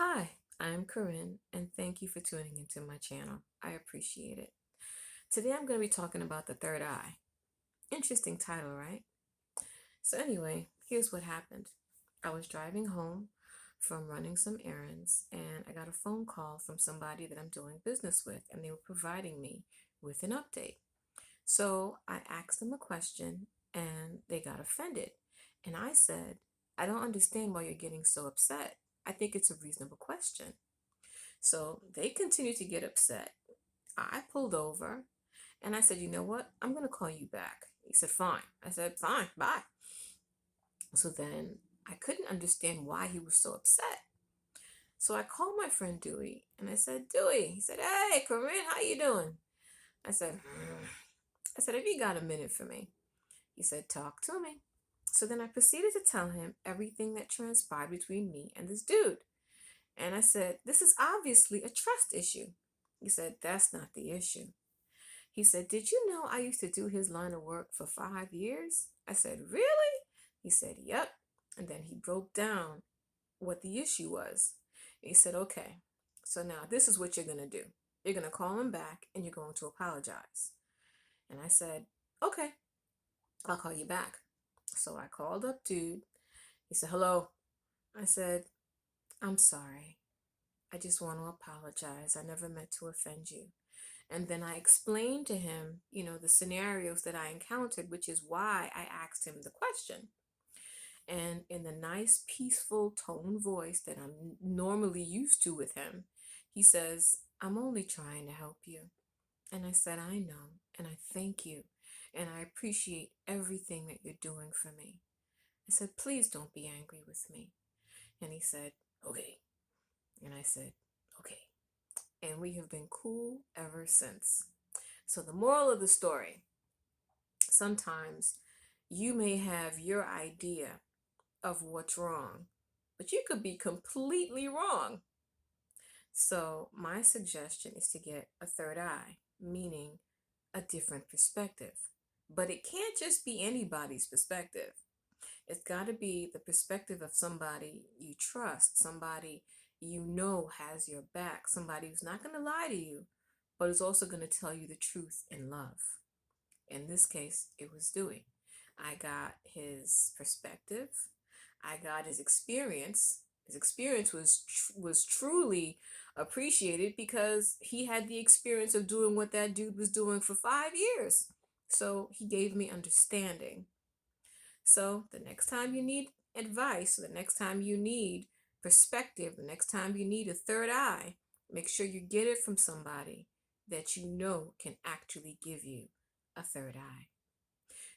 Hi, I'm Corinne, and thank you for tuning into my channel. I appreciate it. Today I'm going to be talking about the third eye. Interesting title, right? So, anyway, here's what happened. I was driving home from running some errands, and I got a phone call from somebody that I'm doing business with, and they were providing me with an update. So, I asked them a question, and they got offended. And I said, I don't understand why you're getting so upset. I think it's a reasonable question. So they continued to get upset. I pulled over and I said, you know what? I'm going to call you back. He said, fine. I said, fine, bye. So then I couldn't understand why he was so upset. So I called my friend Dewey and I said, Dewey, he said, hey, Corinne, how you doing? I said, I said, have you got a minute for me? He said, talk to me. So then I proceeded to tell him everything that transpired between me and this dude. And I said, this is obviously a trust issue. He said, that's not the issue. He said, did you know I used to do his line of work for 5 years? I said, really? He said, yep. And then he broke down what the issue was. He said, okay, so now this is what you're going to do. You're going to call him back and you're going to apologize. And I said, okay, I'll call you back. So I called up dude. He said, hello. I said, I'm sorry. I just want to apologize. I never meant to offend you. And then I explained to him, the scenarios that I encountered, which is why I asked him the question. And in the nice, peaceful tone voice that I'm normally used to with him, he says, I'm only trying to help you. And I said, I know, and I thank you, and I appreciate everything that you're doing for me. I said, please don't be angry with me. And he said, okay. And I said, okay. And we have been cool ever since. So, the moral of the story, sometimes you may have your idea of what's wrong, but you could be completely wrong. So, my suggestion is to get a third eye, meaning a different perspective. But it can't just be anybody's perspective. It's got to be the perspective of somebody you trust, somebody you know has your back, somebody who's not going to lie to you, but is also going to tell you the truth in love. In this case, it was Dewey. I got his perspective. I got his experience. His experience was truly appreciated because he had the experience of doing what that dude was doing for 5 years. So he gave me understanding. So the next time you need advice, the next time you need perspective, the next time you need a third eye, make sure you get it from somebody that you know can actually give you a third eye.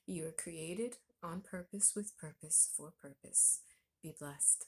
You are created on purpose, with purpose, for purpose. Be blessed.